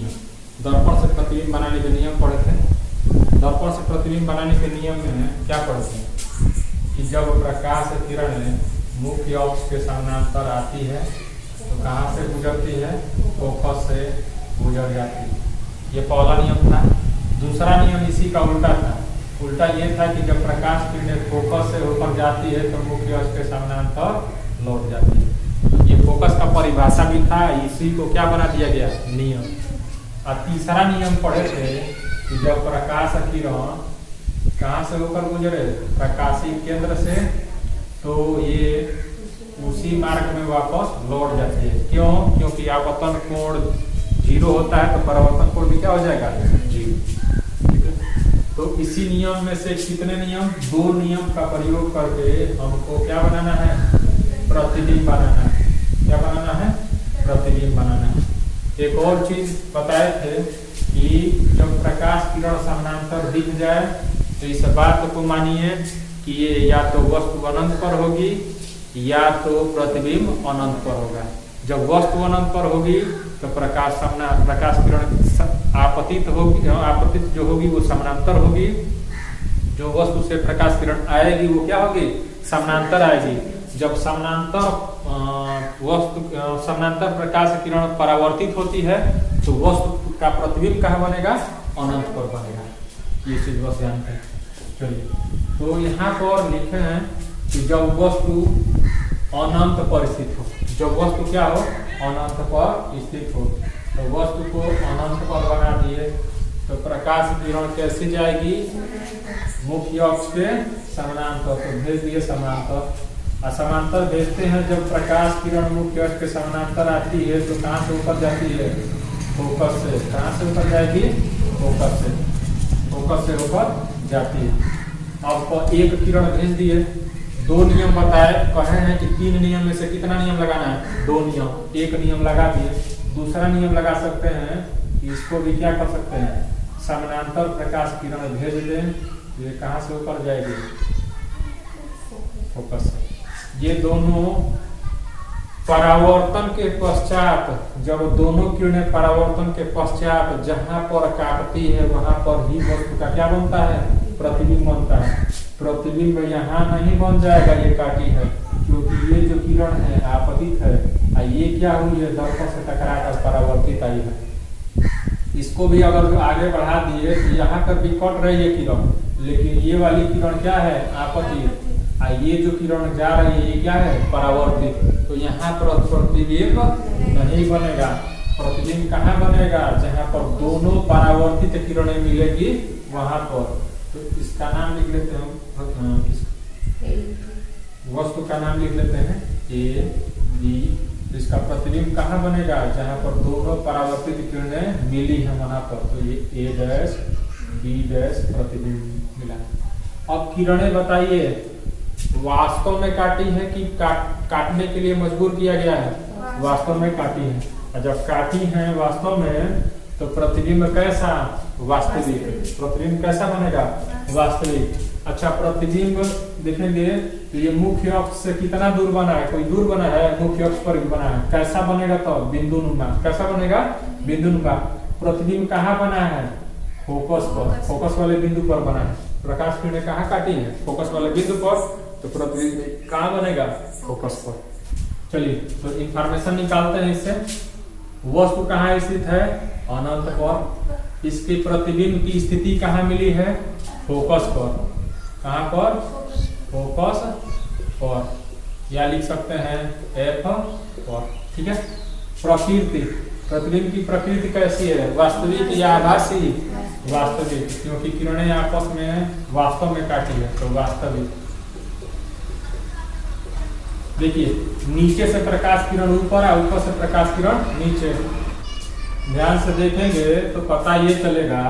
नियम। दर्पण से प्रतिबिंब बनाने के नियम पढ़े थे। दर्पण से प्रतिबिंब बनाने के नियम में क्या पढ़ते हैं कि जब प्रकाश किरण मुख्य अक्ष के समानांतर आती है तो कहाँ से गुजरती है? फोकस से गुजर जाती है। ये पहला नियम था। दूसरा नियम इसी का उल्टा था। उल्टा ये था कि जब प्रकाश किरणें फोकस से होकर जाती है तो मुख्य अक्ष के समानांतर लौट जाती है। ये फोकस का परिभाषा भी था, इसी को क्या बना दिया गया? नियम। और तीसरा नियम पढ़े थे कि जब प्रकाश किरण कहाँ से होकर गुजरे? प्रकाशीय केंद्र से, तो ये उसी मार्ग में वापस लौट जाती है। क्यों? क्योंकि आपतन कोण 0 होता है तो परावर्तन कोण भी क्या हो जाएगा? 0। ठीक है, तो इसी नियम में से कितने नियम? 2 नियम का प्रयोग करके हमको क्या बनाना है? प्रतिबिंब बनाना है। क्या बनाना है? प्रतिबिंब बनाना है। एक और चीज बताए थे कि जब प्रकाश किरण समानांतर दिख जाए तो इस बात को मानिए कि ये या तो वस्तु अनंत पर होगी या तो प्रतिबिंब अनंत पर होगा। जब वस्तु अनंत पर होगी तो प्रकाश किरण आपतित होगी, आपतित जो होगी वो समानांतर होगी। जो वस्तु से प्रकाश किरण आएगी वो क्या होगी? समानांतर आएगी। जब समानांतर प्रकाश किरण परावर्तित होती है तो वस्तु का प्रतिबिंब कहाँ बनेगा? अनंत पर बनेगा। ये चीज बस ध्यान है। चलिए, तो यहाँ पर लिखे हैं कि जब वस्तु अनंत पर स्थित हो, जब वस्तु क्या हो? अनंत पर स्थित हो, तो वस्तु को अनंत पर बना दिए तो प्रकाश किरण कैसे जाएगी? मुख्य अक्ष के समानांतर। तो भेज दिए समानांतर। समानांतर भेजते हैं। जब प्रकाश किरण मुख्य अक्ष के समानांतर आती है तो कहाँ से ऊपर जाती है? फोकस से। कहाँ से ऊपर जाएगी? फोकस से। फोकस से ऊपर जाती है। अब एक किरण भेज दिए। 2 नियम बताए, कहे हैं कि 3 नियम में से कितना नियम लगाना है? 2 नियम। एक नियम लगा दिए। दूसरा नियम लगा सकते हैं कि इसको भी क्या कर सकते हैं? समानांतर प्रकाश किरण भेज दें, ये कहाँ से ऊपर जाएगी? फोकस से। ये दोनों परावर्तन के पश्चात, जब दोनों किरणें परावर्तन के पश्चात जहां पर काटती है वहां पर ही वस्तु का क्या बनता है? प्रतिबिंब बनता है। प्रतिबिंब यहाँ नहीं बन जाएगा, ये काटी है, क्योंकि ये जो किरण है आपतित है, ये क्या हुई है? दर्पण से टकराकर परावर्तित आई है। इसको भी अगर आगे बढ़ा दिए तो यहाँ पर भी कट रही है किरण, लेकिन ये वाली किरण क्या है? आपतित। ये जो किरण जा रही है ये क्या है? परावर्तित। तो यहाँ पर प्रतिबिंब नहीं बनेगा। प्रतिबिंब कहाँ बनेगा? जहाँ पर दोनों परावर्तित किरणें मिलेगी वहां पर। तो इसका नाम लिख लेते हैं, वस्तु का नाम लिख लेते हैं A, B। तो इसका प्रतिबिंब कहाँ बनेगा? जहाँ पर दोनों परावर्तित किरणें मिली है वहां पर। तो ये A', B' प्रतिबिंब मिला। अब किरणें बताइए वास्तव में काटी है कि काटने के लिए मजबूर किया गया है? वास्तव में काटी है। और जब काटी है वास्तव में तो प्रतिबिंब कैसा? वास्तविक। प्रतिबिंब कैसा बनेगा? वास्तविक। अच्छा, प्रतिबिंब देखेंगे तो ये मुख्य अक्ष से कितना दूर बना है? कोई दूर बना है? मुख्य अक्ष पर भी बना है। कैसा बनेगा? तो बिंदुनुमा। कैसा बनेगा? बिंदुनुमा। प्रतिबिंब कहाँ बना है? फोकस पर। फोकस वाले बिंदु पर बना है। प्रकाश किरणें कहाँ काटी है? फोकस वाले बिंदु पर। तो प्रतिबिंब कहाँ बनेगा? फोकस पर। चलिए, तो इंफॉर्मेशन निकालते हैं इससे। वस्तु कहाँ स्थित है? अनंत पर। इसके प्रतिबिंब की स्थिति कहाँ मिली है? फोकस पर। कहाँ पर? फोकस पर। या लिख सकते हैं F पर। ठीक है। प्रकृति, प्रतिबिंब की प्रकृति कैसी है? वास्तविक या आभासी? वास्तविक, क्योंकि किरणें आपस में वास्तव में काटी है तो वास्तविक। देखिए, नीचे से प्रकाश किरण ऊपर और ऊपर से प्रकाश किरण नीचे। ध्यान से देखेंगे तो पता ये चलेगा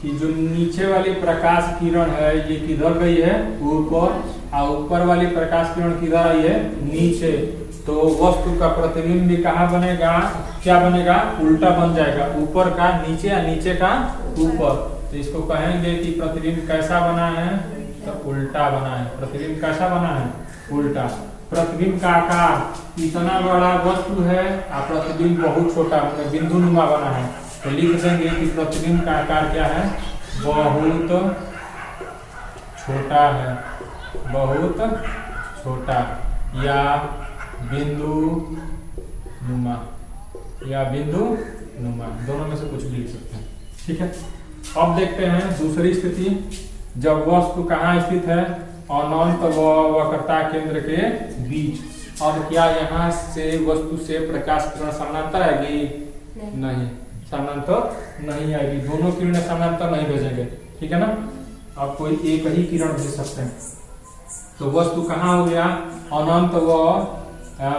कि जो नीचे वाली प्रकाश किरण है ये किधर गई है? ऊपर। और ऊपर वाली प्रकाश किरण किधर आई है? नीचे। तो वस्तु का प्रतिबिंब भी कहाँ बनेगा? क्या बनेगा? उल्टा बन जाएगा। ऊपर का नीचे या नीचे का ऊपर। तो इसको कहेंगे कि प्रतिबिंब कैसा बना है? तो उल्टा बना है। प्रतिबिंब कैसा बना है? उल्टा। प्रतिबिंब का आकार इतना बड़ा वस्तु है और प्रतिबिंब बहुत छोटा, बिंदुनुमा बना है। तो लिख देंगे कि प्रतिबिंब का आकार क्या है, बहुत छोटा है, बहुत छोटा, या बिंदु नुमा, या बिंदु नुमा, दोनों में से कुछ भी लिख सकते हैं। ठीक है, अब देखते हैं दूसरी स्थिति, जब वस्तु कहाँ स्थित है, अनंत व वक्रता केंद्र के बीच। अब क्या यहाँ से वस्तु से प्रकाश किरण समानांतर आएगी? नहीं, समानांतर नहीं आएगी, दोनों किरणें समानांतर नहीं भेजेंगे। ठीक है ना, अब कोई एक ही किरण भेज सकते हैं। तो वस्तु कहाँ हो गया, अनंत व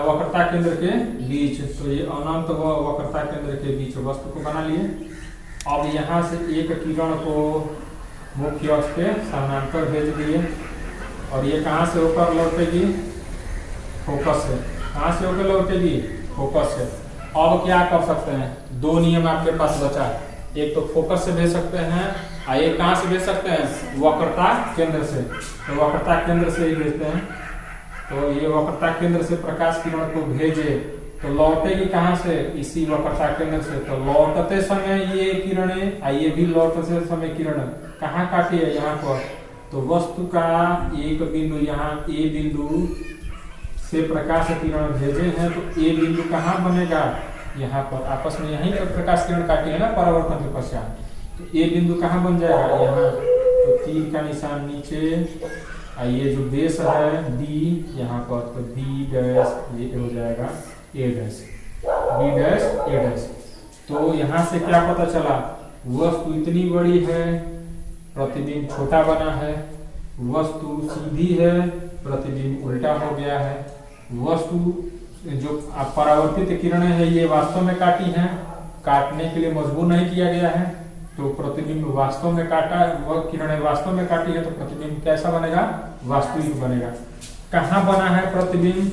वक्रता केंद्र के बीच। तो ये अनंत व वक्रता केंद्र के बीच वस्तु को बना लिए। अब यहाँ से एक किरण को मुख्य अक्ष के समानांतर भेज दिए, और ये कहाँ से होकर लौटेगी, फोकस से। कहाँ से होकर लौटेगी, फोकस से। अब क्या कर सकते हैं, दो नियम आपके पास बचा है, एक तो फोकस से भेज सकते हैं, और एक कहाँ से भेज सकते हैं, वक्रता केंद्र से। तो वक्रता केंद्र से ही भेजते हैं। तो ये वक्रता केंद्र से प्रकाश किरण को भेजे तो लौटेगी कहाँ से, इसी वक्रता केंद्र से। तो लौटते समय ये किरणें, ये भी लौटते समय किरण कहाँ काटी है, यहाँ पर। तो वस्तु का एक बिंदु, यहाँ ए बिंदु से प्रकाश किरण भेजे हैं, तो ए बिंदु कहाँ बनेगा, यहाँ पर। आपस में यहीं पर प्रकाश किरण काटी है ना परावर्तन के पश्चात, तो ए बिंदु कहाँ बन जाएगा, यहाँ। तो तीर का निशान नीचे, ये जो बेस है डी यहाँ पर, तो बी डैश ये हो जाएगा ए डैश, बी डैश ए डैश। तो यहाँ से क्या पता चला, वस्तु इतनी बड़ी है, प्रतिबिंब छोटा बना है, वस्तु सीधी है, प्रतिबिंब उल्टा हो गया है, वस्तु जो परावर्तित किरणें हैं ये वास्तव में काटी हैं, काटने के लिए मजबूर नहीं किया गया है। तो प्रतिबिंब वास्तव में काटा, वह किरणें वास्तव में काटी है, तो प्रतिबिंब कैसा बनेगा, वास्तविक बनेगा। कहाँ बना है प्रतिबिंब,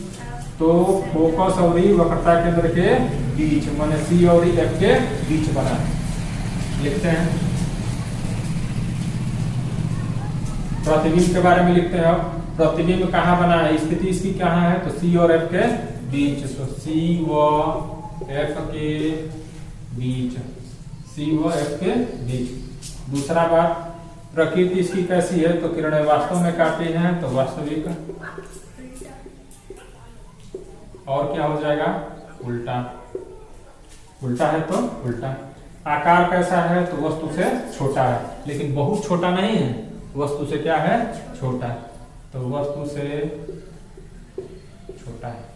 तो फोकस और वक्रता केंद्र के बीच, माने सी और एफ के बीच बना है। लिखते हैं प्रतिबिंब के बारे में लिखते हैं। अब प्रतिबिंब कहाँ बना है, स्थिति इसकी कहाँ है, तो सी और एफ के बीच। तो सी व एफ के बीच, सी व एफ के बीच। दूसरा बात, प्रकृति इसकी कैसी है, तो किरणें वास्तव में काटी हैं, तो वास्तविक। और क्या हो जाएगा, उल्टा। उल्टा है तो उल्टा। आकार कैसा है, तो वस्तु से छोटा है, लेकिन बहुत छोटा नहीं है, वस्तु से क्या है, छोटा। तो वस्तु से छोटा है।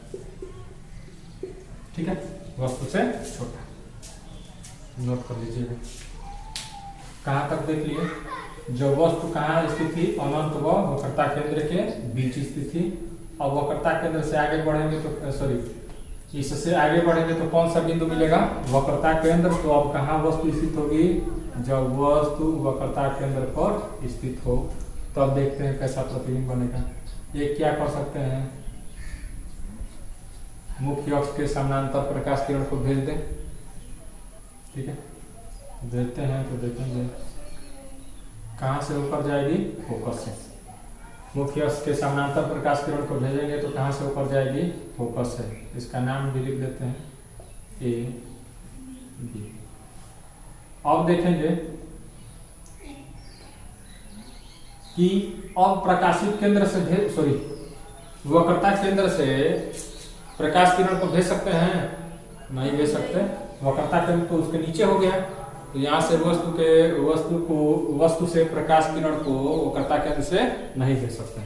ठीक है, वस्तु से छोटा, नोट कर लीजिएगा। कहाँ तक देख लिए, जब वस्तु कहाँ स्थित थी, अनंत व वक्रता केंद्र के बीच स्थित थी। अब वक्रता केंद्र से आगे बढ़ेंगे तो सॉरी इससे आगे बढ़ेंगे तो कौन सा बिंदु मिलेगा, वक्रता केंद्र। तो अब कहाँ वस्तु स्थित होगी, जब वस्तु वक्रता केंद्र पर स्थित हो, तब तो देखते हैं कैसा प्रतिबिंब बनेगा। ये क्या कर सकते हैं, मुख्य अक्ष के समानांतर प्रकाश किरण को भेज दें। ठीक है, देते हैं तो देखेंगे कहाँ से ऊपर जाएगी, फोकस से। मुख्य अक्ष के समानांतर प्रकाश किरण को भेजेंगे तो कहाँ से ऊपर जाएगी, फोकस से। इसका नाम भी लिख देते हैं ए बी। अब देखेंगे कि अब प्रकाशित केंद्र से वक्रता केंद्र से प्रकाश किरण को भेज सकते हैं, नहीं भेज सकते। वक्रता केंद्र तो उसके नीचे हो गया, तो यहाँ से वस्तु से प्रकाश किरण को वक्रता केंद्र से नहीं भेज सकते।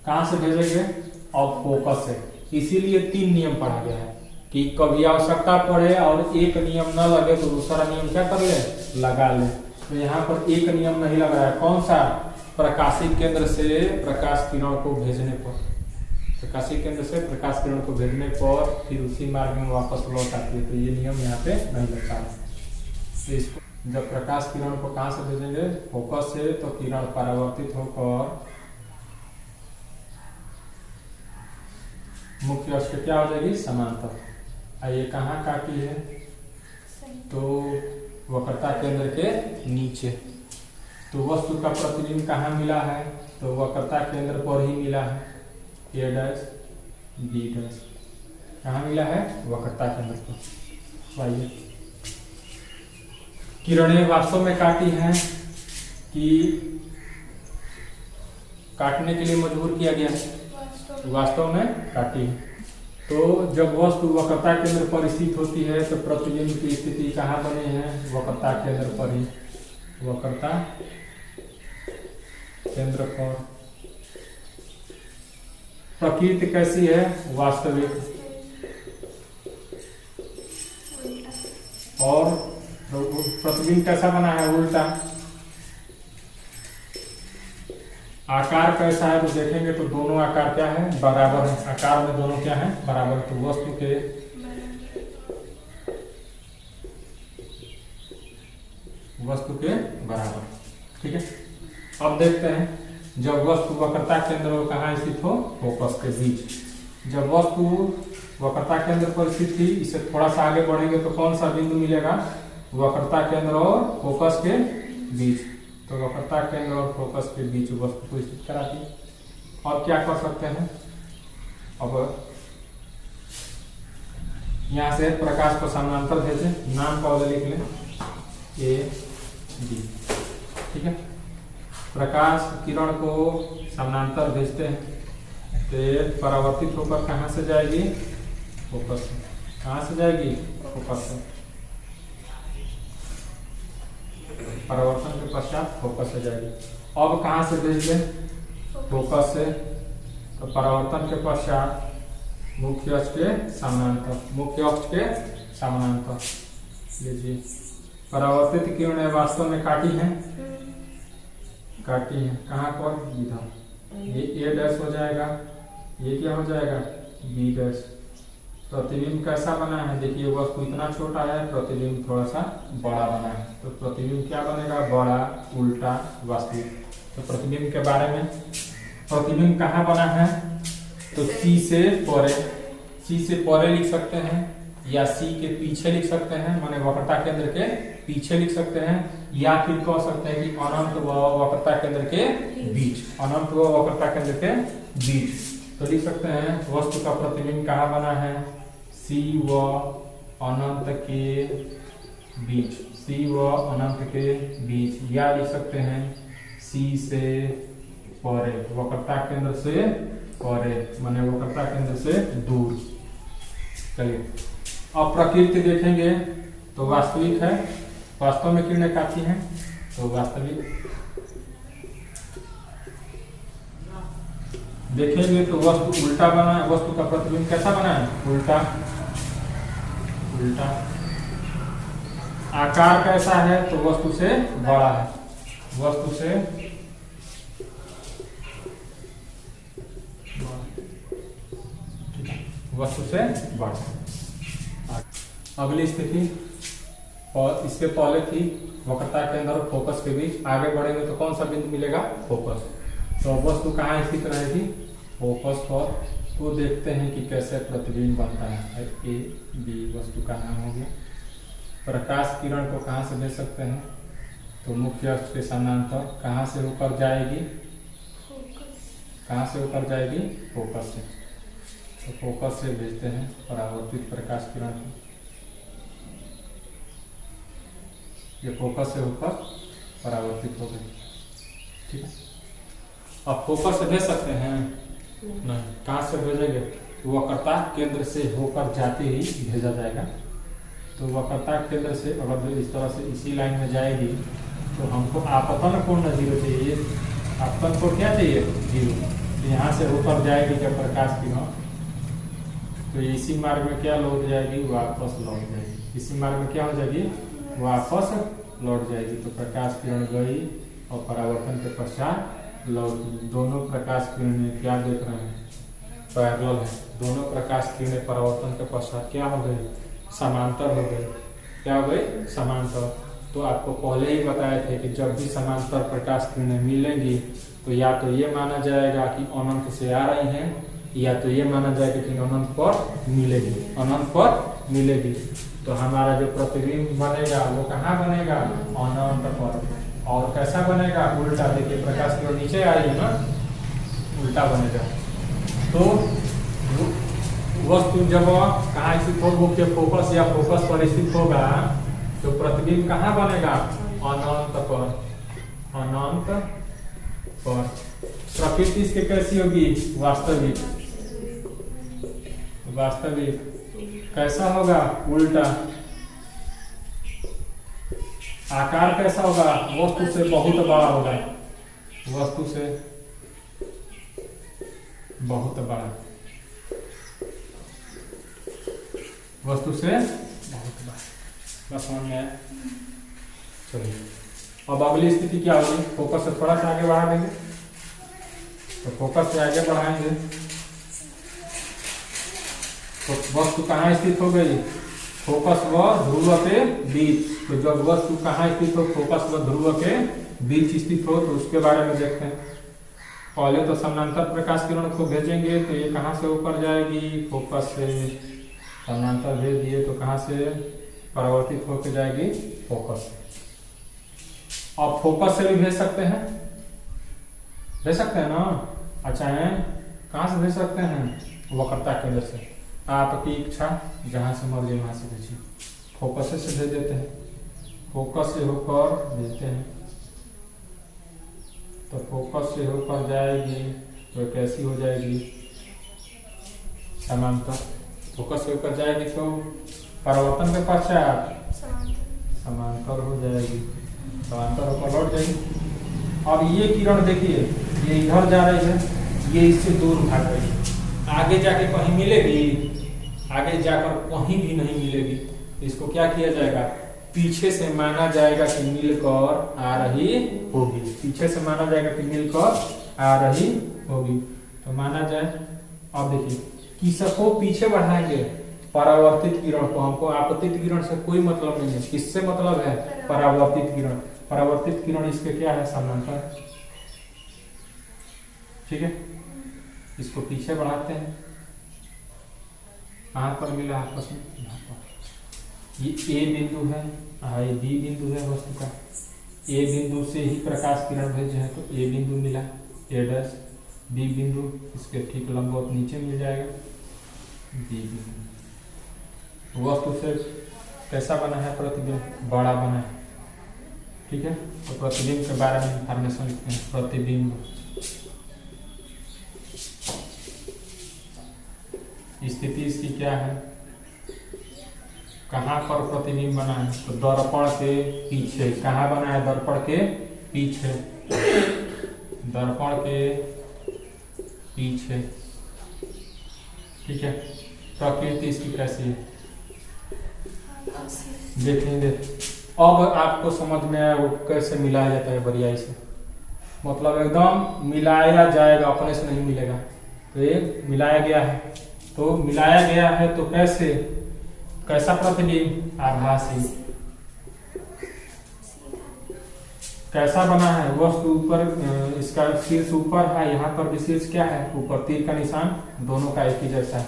कहाँ से भेजेंगे, अब फोकस से। इसीलिए 3 नियम पढ़ा गया है कि कभी आवश्यकता पड़े और एक नियम न लगे तो दूसरा नियम क्या कर ले, लगा ले। तो यहाँ पर एक नियम नहीं लगा है, कौन सा, प्रकाशित केंद्र से प्रकाश किरण को भेजने पर। प्रकाशित केंद्र से प्रकाश किरण को भेजने पर फिर उसी मार्ग में वापस लौट आती है, तो ये नियम यहाँ पे नहीं लगता है। तो इसको जब प्रकाश किरण को कहाँ से भेजेंगे, फोकस से, तो किरण परावर्तित होकर मुख्य अक्ष पे क्या हो जाएगी, समांतर। ये कहाँ काटी है, तो वक्रता केंद्र के नीचे। तो वस्तु का प्रतिबिंब कहाँ मिला है, तो वक्रता केंद्र पर ही मिला है, ए डैश बी डैश। कहाँ मिला है, वक्रता केंद्र पर। आइए किरणें वास्तव में काटी हैं कि काटने के लिए मजबूर किया गया? वास्तव में काटी है। तो जब वस्तु वक्रता केंद्र पर स्थित होती है तो प्रतिबिंब की स्थिति कहाँ बने हैं? वक्रता केंद्र पर ही। वक्रता केंद्र पर। प्रकृति कैसी है? वास्तविक। और प्रतिबिंब कैसा बना है? उल्टा। आकार कैसा है तो देखेंगे तो दोनों आकार क्या है? बराबर है। आकार में दोनों क्या है? बराबर। तो वस्तु के बराबर। ठीक है। अब देखते हैं जब वस्तु वक्रता केंद्र कहाँ स्थित हो? फोकस के बीच। जब वस्तु वक्रता केंद्र पर स्थित थी, इससे थोड़ा सा आगे बढ़ेंगे तो कौन सा बिंदु मिलेगा? वक्रता केंद्र और फोकस के बीच। तो वक्रता केंद्र और फोकस के बीच वस्तु को स्थित कराती है। और क्या कर सकते हैं? अब यहां से प्रकाश को समानांतर भेजे। नाम पहले लिख लें, ए बी। ठीक है। प्रकाश किरण को समानांतर भेजते हैं तो परावर्तित होकर कहां से जाएगी? फोकस से। कहां से जाएगी? फोकस से। परावर्तन के पश्चात फोकस से जाएगी। अब कहां से भेज दें? फोकस से। तो परावर्तन के पश्चात मुख्य अक्ष के समानांतर। मुख्य अक्ष के समानांतर लीजिए। परावर्तित किरणें वास्तव में काटी हैं? काटी है। कहाँ पर? इधर। ये ए डैश हो जाएगा, ये क्या हो जाएगा? B dash. प्रतिबिंब कैसा बना है? देखिए वस्तु इतना छोटा है, प्रतिबिंब थोड़ा सा बड़ा बना है। तो प्रतिबिंब क्या बनेगा? बड़ा, उल्टा, वास्तविक। तो प्रतिबिंब के बारे में, प्रतिबिंब कहाँ बना है? तो सी से परे। सी से परे लिख सकते हैं या सी के पीछे लिख सकते हैं, माने वक्रता केंद्र के पीछे लिख सकते हैं, या फिर कह सकते हैं कि अनंत व वक्रता केंद्र के बीच। अनंत व वक्रता केंद्र के बीच। तो लिख सकते हैं वस्तु का प्रतिबिंब कहाँ बना है? सी व अनंत के बीच। सी व अनंत के बीच। या लिख सकते हैं सी से परे, वक्रता केंद्र से परे, माने वक्रता केंद्र से दूर। चलिए अब प्रकृति देखेंगे तो वास्तविक है। वास्तव में किरणें काटी हैं तो वास्तविक। देखेंगे तो वस्तु उल्टा बना है। वस्तु का प्रतिबिंब कैसा बना है? उल्टा। उल्टा। आकार कैसा है? तो वस्तु से बड़ा है। वस्तु से बड़ा। अगली स्थिति और इसके पहले थी वक्रता केंद्र और फोकस के बीच। आगे बढ़ेंगे तो कौन सा बिंदु मिलेगा? फोकस। तो वस्तु कहाँ स्थित रहेगी? फोकस पर। तो देखते हैं कि कैसे प्रतिबिंब बनता है। ए बी वस्तु का नाम हो गया। प्रकाश किरण को कहाँ से भेज सकते हैं? तो मुख्य अक्ष के समानांतर। कहाँ से होकर जाएगी? कहाँ से होकर जाएगी? फोकस से। तो फोकस से भेजते हैं परावर्तित प्रकाश किरण को। ये फोकस से होकर परावर्तित हो गई। ठीक है। अब फोकस से भेज सकते हैं? नहीं। कहाँ से भेजेंगे? वक्रता केंद्र से होकर जाते ही भेजा जाएगा। तो वक्रता केंद्र से अगर इस तरह से इसी लाइन में जाएगी तो हमको आपतन कोण 0 चाहिए। आपतन कोण क्या चाहिए? 0। तो यहाँ से होकर जाएगी जब प्रकाश किरण, तो इसी मार्ग में क्या लौट जाएगी? वापस लौट जाएगी। इसी मार्ग में क्या हो जाएगी? वापस लौट जाएगी। तो प्रकाश किरण गई और परावर्तन के पश्चात लौट। दोनों प्रकाश किरणें क्या देख रहे हैं? पैरेलल है। दोनों प्रकाश किरणें परावर्तन के पश्चात क्या हो गई? समांतर हो गई। क्या हो गई? समांतर। तो आपको पहले ही बताए थे कि जब भी समांतर प्रकाश किरणें मिलेंगी तो या तो ये माना जाएगा कि अनंत से आ रही हैं, या तो ये माना जाएगा कि अनंत पर मिलेगी। अनंत पर मिलेगी। तो हमारा जो प्रतिबिंब बनेगा वो कहाँ बनेगा? अनंत पर। और कैसा बनेगा? उल्टा। देखिए प्रकाश की ओर नीचे आ रही है ना, उल्टा बनेगा। तो वस्तु जब कहाँ स्थित हो? मुख्य फोकस या फोकस पर स्थित होगा तो प्रतिबिंब कहाँ बनेगा? अनंत पर। अनंत पर। प्रकृति इसके कैसी होगी? वास्तविक। वास्तविक कैसा होगा? उल्टा। आकार कैसा होगा? वस्तु से बहुत बड़ा होगा। वस्तु से बहुत बड़ा। वस्तु से बहुत बड़ा। बस समझ में आया? चलिए अब अगली स्थिति क्या होगी? फोकस से थोड़ा सा आगे बढ़ा देंगे। तो फोकस से आगे बढ़ाएंगे तो वस्तु कहाँ स्थित हो गई? फोकस व ध्रुव के बीच। तो जब वस्तु कहाँ स्थित हो? फोकस व ध्रुव के बीच स्थित हो, तो उसके बारे में देखते हैं। पहले तो समानांतर प्रकाश किरण को भेजेंगे, तो ये कहाँ से ऊपर जाएगी? फोकस से। समानांतर भेज दिए तो कहाँ से परावर्तित होकर जाएगी? फोकस से। अब फोकस से भी भेज सकते हैं, भेज सकते हैं ना? अच्छा है, कहाँ से भेज सकते हैं? वक्रता केंद्र से। आपकी इच्छा, जहां से मर्जी वहां से भेजिए। फोकस से भेज देते हैं, फोकस से होकर भेजते हैं। तो फोकस से होकर जाएगी तो कैसी हो जाएगी? समांतर। फोकस से होकर जाएगी तो परावर्तन के पश्चात समांतर हो जाएगी। समांतर होकर लौट जाएगी। अब ये किरण देखिए, ये इधर जा रही है, ये इससे दूर भाग रही है। आगे जाके कहीं मिलेगी? आगे जाकर कहीं भी नहीं मिलेगी। इसको क्या किया जाएगा? पीछे से माना जाएगा कि मिलकर आ रही होगी। पीछे से माना जाएगा कि मिलकर आ रही होगी। तो माना जाए, अब देखिए किसको पीछे बढ़ाएंगे? परावर्तित किरण को। हमको आपतित किरण से कोई मतलब नहीं है। किससे मतलब है? परावर्तित किरण। परावर्तित किरण इसके क्या है? समानांतर। ठीक है, इसको पीछे बढ़ाते हैं। कहाँ पर मिला आपस में? यहाँ पर। ये ए बिंदु है, ये बी बिंदु है वस्तु का। ए बिंदु से ही प्रकाश किरण भेजे है, तो ए बिंदु मिला, ए डैश। बी बिंदु इसके ठीक लंबवत नीचे मिल जाएगा, बी बिंदु। वस्तु से कैसा बना है? प्रतिबिंब बड़ा बना है। ठीक है, तो प्रतिबिंब के बारे में इंफॉर्मेशन लिखते हैं। प्रतिबिंब स्थिति इसकी क्या है? कहाँ पर प्रतिबिंब बना है? तो दर्पण के पीछे। कहाँ बना है? दर्पण के पीछे। दर्पण के पीछे। ठीक है, प्रकृति इसकी कैसी है देखेंगे। अब आपको समझ में आया वो कैसे मिलाया जाता है बढ़िया से। मतलब एकदम मिलाया जाएगा, अपने से नहीं मिलेगा। तो ये मिलाया गया है, तो मिलाया गया है तो कैसे? कैसा प्रतिबिंब? आभासी। कैसा बना है? वस्तु ऊपर, इसका शीर्ष ऊपर है, यहाँ पर भी शीर्ष क्या है? ऊपर। तीर का निशान दोनों का एक ही जैसा है,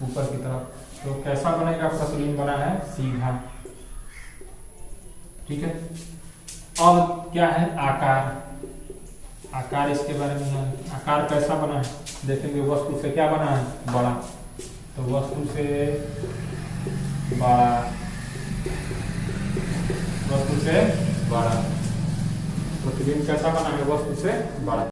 ऊपर की तरफ। तो कैसा बनेगा? प्रतिबिंब बना है सीधा। ठीक है, अब क्या है? आकार। आकार इसके बारे में है। आकार कैसा बना है देखेंगे। वस्तु से क्या बना है? बड़ा। तो वस्तु से बड़ा। वस्तु से बड़ा। प्रतिबिंब कैसा बना है? वस्तु से बड़ा।